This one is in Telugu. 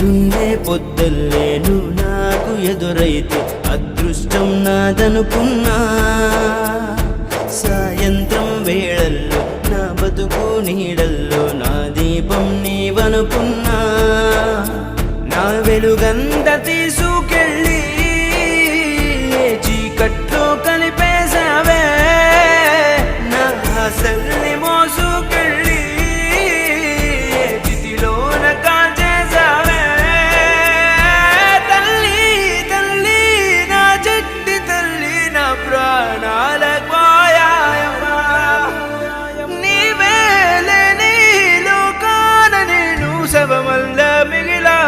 పొద్దున్నే పొద్దుల్లే నువ్వు నాకు ఎదురైతే అదృష్టం నాదనుకున్నా. సాయంత్రం వేళల్లో నా బతుకు నీడల్లో నా దీపం నీవనుకున్నా. నా వెలుగంత తీసుకెళ్ళి చీకట్లో కలిపేశావే, నా ఆశల్ని మోసుకెళ్ళి చితిలోన కాల్చేశావే. తల్లి తల్లి నా చెట్టి తల్లి నా ప్రాణాల పోయాయమ్మా. నీవే లేని లోకాన నేను శవమల్ల మిగిలా.